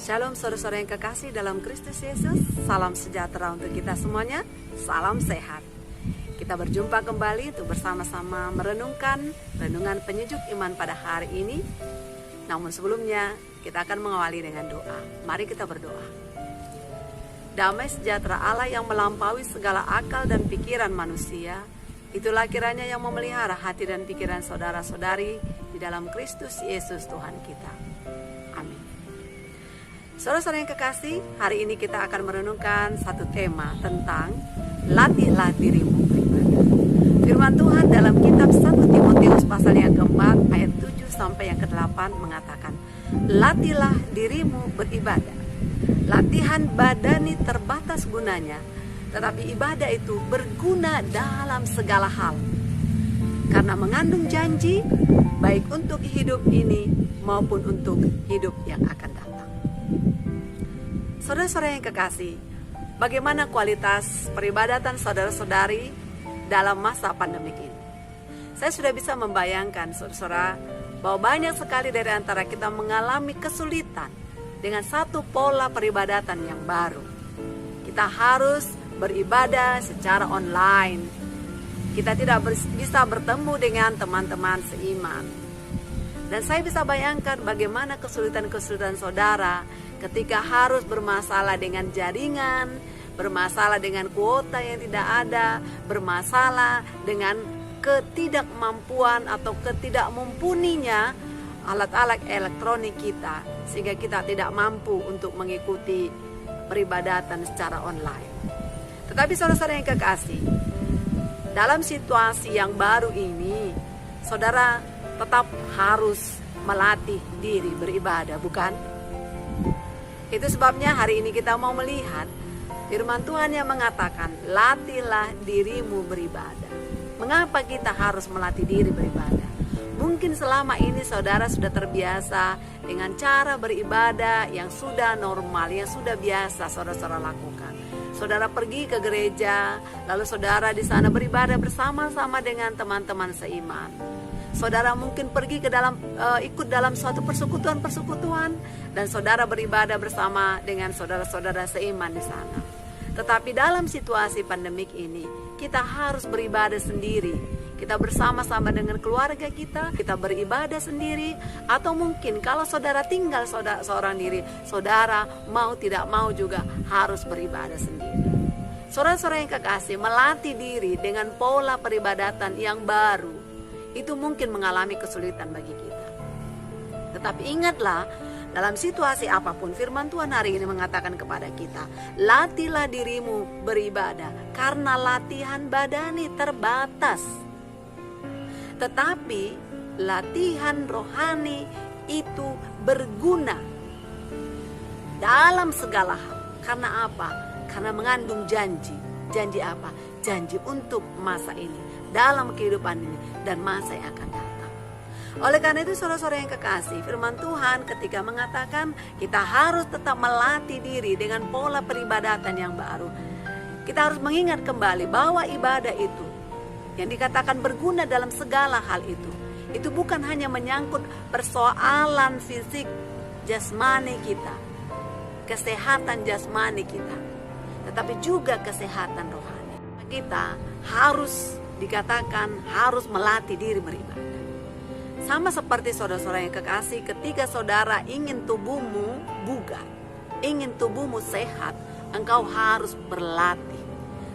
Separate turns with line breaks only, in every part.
Shalom saudara-saudara yang kekasih dalam Kristus Yesus. Salam sejahtera untuk kita semuanya. Salam sehat. Kita berjumpa kembali untuk bersama-sama merenungkan renungan penyejuk iman pada hari ini. Namun sebelumnya kita akan mengawali dengan doa. Mari kita berdoa. Damai sejahtera Allah yang melampaui segala akal dan pikiran manusia, itulah kiranya yang memelihara hati dan pikiran saudara-saudari di dalam Kristus Yesus Tuhan kita. Amin. Saudara-saudara yang kekasih, hari ini kita akan merenungkan satu tema tentang latihlah dirimu beribadah. Firman Tuhan dalam kitab 1 Timotius pasal yang keempat ayat 7 sampai yang ke-8 mengatakan, latihlah dirimu beribadah. Latihan badani terbatas gunanya, tetapi ibadah itu berguna dalam segala hal, karena mengandung janji baik untuk hidup ini maupun untuk hidup yang akan datang. Saudara-saudara yang kekasih, bagaimana kualitas peribadatan saudara-saudari dalam masa pandemik ini? Saya sudah bisa membayangkan saudara-saudara bahwa banyak sekali dari antara kita mengalami kesulitan dengan satu pola peribadatan yang baru. Kita harus beribadah secara online. Kita tidak bisa bertemu dengan teman-teman seiman. Dan saya bisa bayangkan bagaimana kesulitan-kesulitan saudara ketika harus bermasalah dengan jaringan, bermasalah dengan kuota yang tidak ada, bermasalah dengan ketidakmampuan atau ketidakmumpuninya alat-alat elektronik kita, sehingga kita tidak mampu untuk mengikuti peribadatan secara online. Tetapi saudara-saudara yang kekasih, dalam situasi yang baru ini, saudara tetap harus melatih diri beribadah, bukan? Itu sebabnya hari ini kita mau melihat firman Tuhan yang mengatakan, latihlah dirimu beribadah. Mengapa kita harus melatih diri beribadah? Mungkin selama ini saudara sudah terbiasa dengan cara beribadah yang sudah normal, yang sudah biasa saudara-saudara lakukan. Saudara pergi ke gereja, lalu saudara di sana beribadah bersama-sama dengan teman-teman seiman. Saudara mungkin pergi ke dalam ikut dalam suatu persekutuan dan saudara beribadah bersama dengan saudara-saudara seiman di sana. Tetapi dalam situasi pandemik ini, kita harus beribadah sendiri. Kita bersama-sama dengan keluarga kita beribadah sendiri, atau mungkin kalau saudara tinggal seorang diri, saudara mau tidak mau juga harus beribadah sendiri. Saudara-saudara yang kekasih, melatih diri dengan pola peribadatan yang baru itu mungkin mengalami kesulitan bagi kita. Tetapi ingatlah, dalam situasi apapun firman Tuhan hari ini mengatakan kepada kita, latihlah dirimu beribadah, karena latihan badani terbatas. Tetapi latihan rohani itu berguna dalam segala hal. Karena apa? Karena mengandung janji. Janji apa? Janji untuk masa ini, dalam kehidupan ini, dan masa yang akan datang. Oleh karena itu saudara-saudara yang kekasih, firman Tuhan ketika mengatakan kita harus tetap melatih diri dengan pola peribadatan yang baru, kita harus mengingat kembali bahwa ibadah itu yang dikatakan berguna dalam segala hal itu bukan hanya menyangkut persoalan fisik jasmani kita, kesehatan jasmani kita, tetapi juga kesehatan rohani. Kita harus dikatakan harus melatih diri beribadah. Sama seperti saudara-saudara yang kekasih, ketika saudara ingin tubuhmu bugar, ingin tubuhmu sehat, engkau harus berlatih,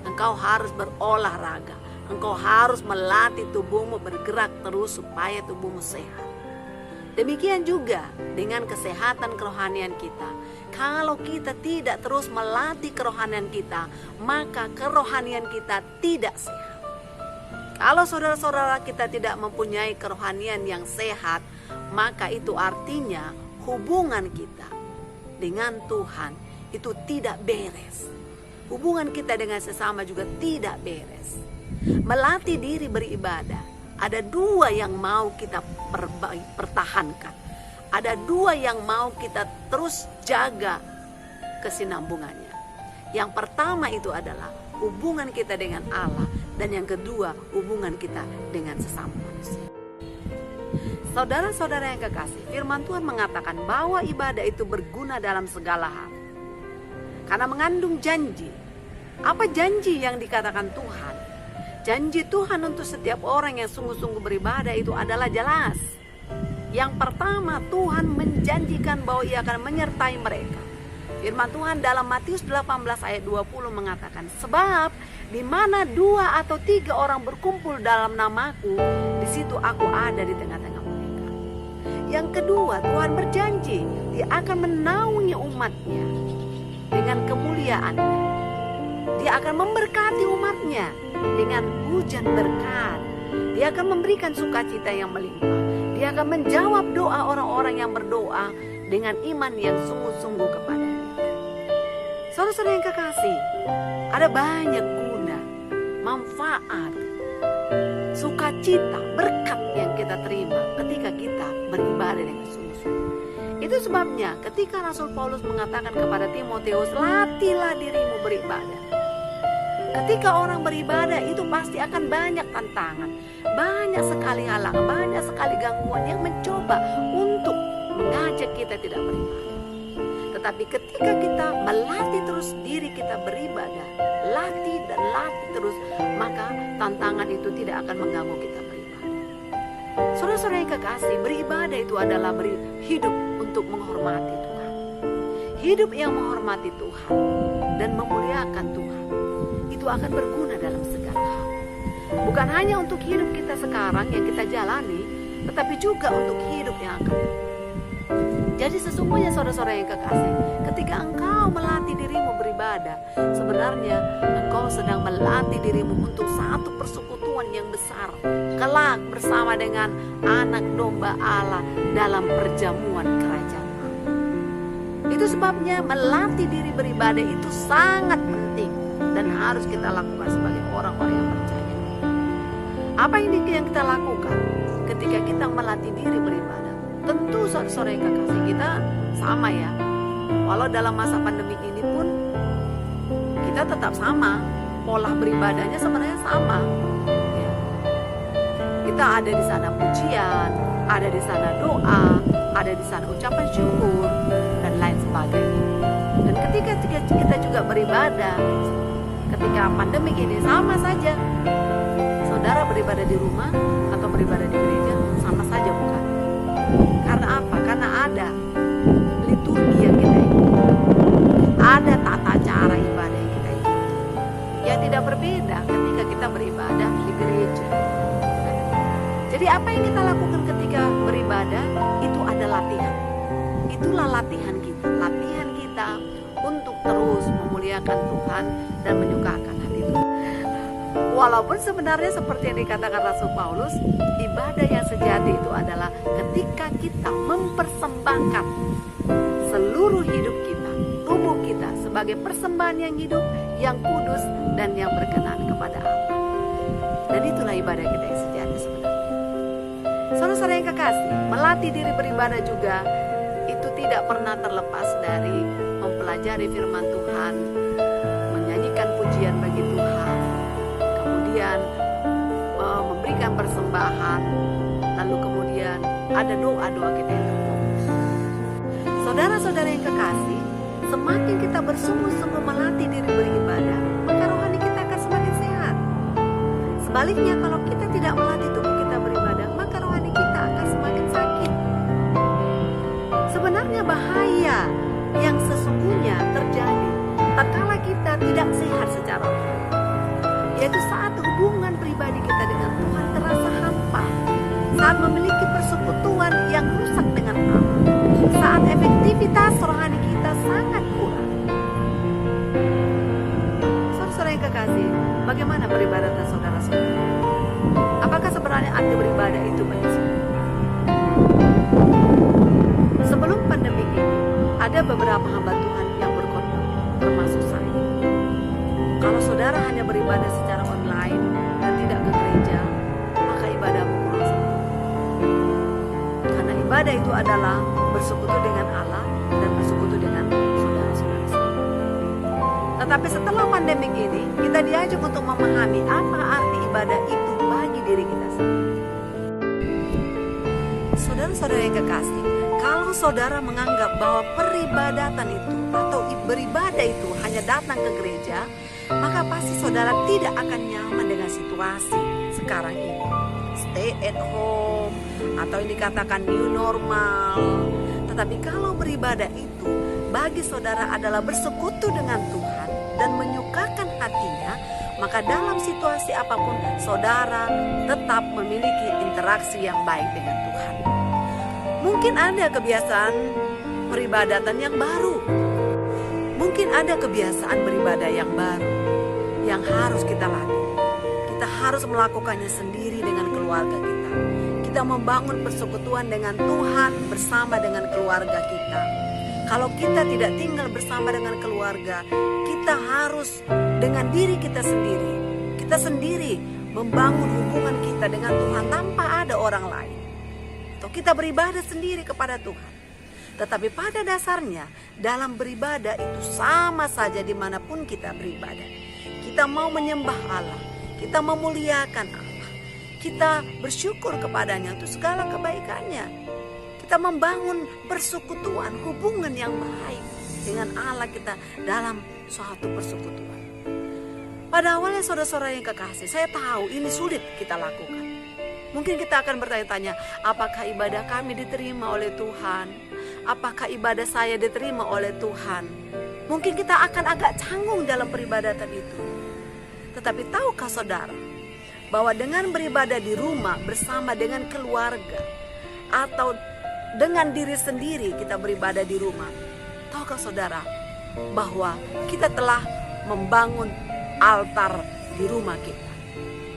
engkau harus berolahraga, engkau harus melatih tubuhmu bergerak terus supaya tubuhmu sehat. Demikian juga dengan kesehatan kerohanian kita. Kalau kita tidak terus melatih kerohanian kita, maka kerohanian kita tidak sehat. Kalau saudara-saudara kita tidak mempunyai kerohanian yang sehat, maka itu artinya hubungan kita dengan Tuhan itu tidak beres. Hubungan kita dengan sesama juga tidak beres. Melatih diri beribadah, ada dua yang mau kita pertahankan. Ada dua yang mau kita terus jaga kesinambungannya. Yang pertama itu adalah hubungan kita dengan Allah, dan yang kedua hubungan kita dengan sesama manusia. Saudara-saudara yang kekasih, firman Tuhan mengatakan bahwa ibadah itu berguna dalam segala hal. Karena mengandung janji. Apa janji yang dikatakan Tuhan? Janji Tuhan untuk setiap orang yang sungguh-sungguh beribadah itu adalah jelas. Yang pertama, Tuhan menjanjikan bahwa Ia akan menyertai mereka. Firman Tuhan dalam Matius 18 ayat 20 mengatakan, sebab di mana 2 atau 3 orang berkumpul dalam namaku, di situ aku ada di tengah-tengah mereka. Yang kedua, Tuhan berjanji Dia akan menaungi umatnya dengan kemuliaannya. Dia akan memberkati umatnya dengan hujan berkat. Dia akan memberikan sukacita yang melimpah. Dia akan menjawab doa orang-orang yang berdoa dengan iman yang sungguh-sungguh kepada-Nya. Saudara-saudara yang kekasih, ada banyak guna, manfaat, sukacita, berkat yang kita terima ketika kita beribadah dengan sungguh-sungguh. Itu sebabnya ketika Rasul Paulus mengatakan kepada Timotius, latihlah dirimu beribadah. Ketika orang beribadah itu pasti akan banyak tantangan, banyak sekali halangan, banyak sekali gangguan yang mencoba untuk mengajak kita tidak beribadah. Tetapi ketika kita melatih terus diri kita beribadah, latih dan latih terus, maka tantangan itu tidak akan mengganggu kita beribadah. Saudara-saudara yang kekasih, beribadah itu adalah hidup untuk menghormati Tuhan. Hidup yang menghormati Tuhan dan memuliakan Tuhan, itu akan berguna dalam segala hal. Bukan hanya untuk hidup kita sekarang yang kita jalani, tetapi juga untuk hidup yang akan datang. Jadi sesungguhnya saudara-saudara yang kekasih, ketika engkau melatih dirimu beribadah, sebenarnya engkau sedang melatih dirimu untuk satu persekutuan yang besar, kelak bersama dengan anak domba Allah dalam perjamuan kerajaan Allah. Itu sebabnya melatih diri beribadah itu sangat penting dan harus kita lakukan sebagai orang-orang yang percaya. Apa yang kita lakukan ketika kita melatih diri beribadah? Tentu saudara-saudara yang kekasih, kita sama ya. Walau dalam masa pandemi ini pun kita tetap sama, pola beribadahnya sebenarnya sama. Ya. Kita ada di sana pujian, ada di sana doa, ada di sana ucapan syukur dan lain sebagainya. Dan ketika kita juga beribadah, ketika pandemi ini sama saja. Saudara beribadah di rumah atau beribadah di gereja sama saja, bukan? Karena apa? Karena ada liturgi yang kita ikuti, ada tata cara ibadah yang kita ikuti, yang tidak berbeda ketika kita beribadah di gereja. Jadi apa yang kita lakukan ketika beribadah itu ada latihan. Itulah latihan kita untuk terus memuliakan Tuhan dan menyukakan hati Tuhan. Walaupun sebenarnya seperti yang dikatakan Rasul Paulus, ibadah yang sejati itu adalah ketika kita mempersembahkan seluruh hidup kita, tubuh kita sebagai persembahan yang hidup, yang kudus dan yang berkenan kepada Allah. Dan itulah ibadah kita yang sejati sebenarnya. Saudara-saudara yang kekasih, melatih diri beribadah juga itu tidak pernah terlepas dari mempelajari firman Tuhan, menyanyikan pujian bagi Tuhan, kemudian memberikan persembahan, lalu kemudian ada doa-doa kita yang terfokus. Saudara-saudara yang kekasih, semakin kita bersungguh-sungguh melatih diri beribadah, maka rohani kita akan semakin sehat. Sebaliknya, kalau kita tidak melatih tubuh kita beribadah, maka rohani kita akan semakin sakit. Sebenarnya bahaya yang sesungguhnya terjadi tatkala kita tidak sehat secara rohani, yaitu saat hubungan pribadi kita dengan Tuhan terasa hampa, saat memiliki persekutuan yang rusak dengan Allah, saat efektivitas rohani kita sangat kurang. Saudara-saudara yang kekasih, bagaimana peribadatan saudara-saudara? Apakah sebenarnya arti beribadah itu menyesal? Sebelum pandemi ini, ada beberapa hamba Tuhan yang berkorban, termasuk saya. Kalau saudara hanya beribadah secara online dan tidak ke gereja, maka ibadahmu kurang sempurna. Karena ibadah itu adalah bersekutu dengan Allah dan bersekutu dengan saudara-saudara sendiri. Tetapi setelah pandemi ini, kita diajak untuk memahami apa arti ibadah itu bagi diri kita sendiri. Saudara-saudara yang kekasih, kalau saudara menganggap bahwa peribadatan itu atau beribadah itu hanya datang ke gereja, maka pasti saudara tidak akan nyaman dengan situasi sekarang ini. Stay at home atau ini dikatakan new normal. Tetapi kalau beribadah itu bagi saudara adalah bersekutu dengan Tuhan dan menyukakan hatinya, maka dalam situasi apapun saudara tetap memiliki interaksi yang baik dengan Tuhan. Mungkin ada kebiasaan peribadatan yang baru. Mungkin ada kebiasaan beribadah yang baru yang harus kita latih. Kita harus melakukannya sendiri dengan keluarga kita. Kita membangun persekutuan dengan Tuhan bersama dengan keluarga kita. Kalau kita tidak tinggal bersama dengan keluarga, kita harus dengan diri kita sendiri. Kita sendiri membangun hubungan kita dengan Tuhan tanpa ada orang lain. Atau kita beribadah sendiri kepada Tuhan. Tetapi pada dasarnya dalam beribadah itu sama saja dimanapun kita beribadah. Kita mau menyembah Allah, kita memuliakan Allah, kita bersyukur kepadanya untuk segala kebaikannya. Kita membangun persekutuan, hubungan yang baik dengan Allah kita dalam suatu persekutuan. Pada awalnya saudara-saudara yang kekasih, saya tahu ini sulit kita lakukan. Mungkin kita akan bertanya-tanya, apakah ibadah kami diterima oleh Tuhan? Apakah ibadah saya diterima oleh Tuhan? Mungkin kita akan agak canggung dalam peribadatan itu. Tetapi tahukah saudara, bahwa dengan beribadah di rumah bersama dengan keluarga, atau dengan diri sendiri kita beribadah di rumah, tahukah saudara, bahwa kita telah membangun altar di rumah kita.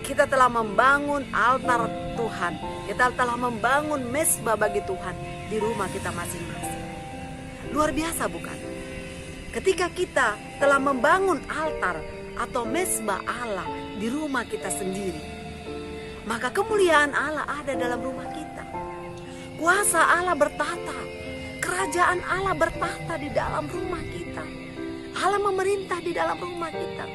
Kita telah membangun altar Tuhan. Kita telah membangun mezbah bagi Tuhan di rumah kita masing-masing. Luar biasa bukan? Ketika kita telah membangun altar atau mezbah Allah di rumah kita sendiri, maka kemuliaan Allah ada dalam rumah kita. Kuasa Allah bertata, kerajaan Allah bertata di dalam rumah kita. Allah memerintah di dalam rumah kita.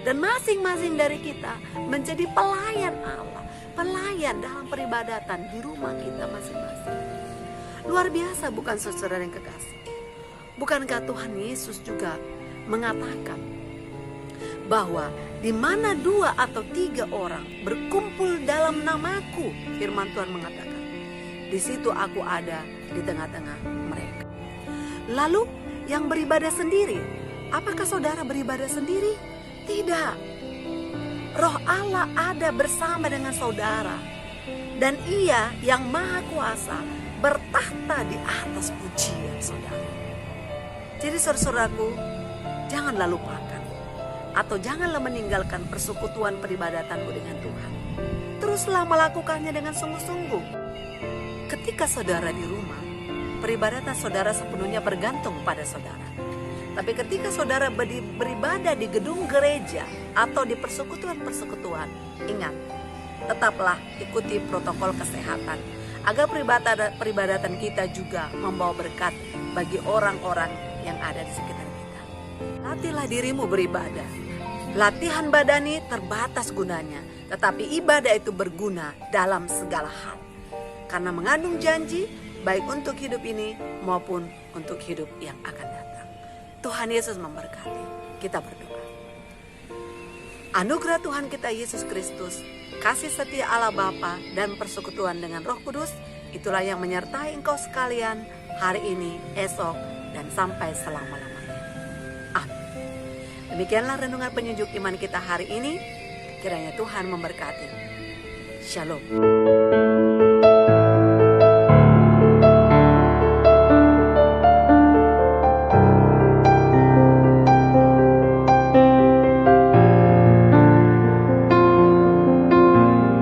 Dan masing-masing dari kita menjadi pelayan Allah, pelayan dalam peribadatan di rumah kita masing-masing. Luar biasa bukan saudara yang kekasih? Bukankah Tuhan Yesus juga mengatakan bahwa di mana 2 atau 3 orang berkumpul dalam namaku, firman Tuhan mengatakan, di situ aku ada di tengah-tengah mereka. Lalu yang beribadah sendiri, apakah saudara beribadah sendiri? Tidak. Roh Allah ada bersama dengan saudara. Dan Ia yang Maha Kuasa bertahta di atas pujian saudara. Jadi saudaraku, janganlah lupakan atau janganlah meninggalkan persekutuan peribadatanmu dengan Tuhan. Teruslah melakukannya dengan sungguh-sungguh. Ketika saudara di rumah, peribadatan saudara sepenuhnya bergantung pada saudara. Tapi ketika saudara beribadah di gedung gereja atau di persekutuan-persekutuan, ingat, tetaplah ikuti protokol kesehatan agar peribadatan kita juga membawa berkat bagi orang-orang yang ada di sekitar kita. Latihlah dirimu beribadah. Latihan badani terbatas gunanya, tetapi ibadah itu berguna dalam segala hal. Karena mengandung janji baik untuk hidup ini maupun untuk hidup yang akan datang. Tuhan Yesus memberkati. Kita berdoa. Anugerah Tuhan kita Yesus Kristus, kasih setia Allah Bapa dan persekutuan dengan Roh Kudus, itulah yang menyertai engkau sekalian hari ini, esok, dan sampai selama-lamanya. Amin. Demikianlah renungan penyejuk iman kita hari ini. Kiranya Tuhan memberkati. Shalom.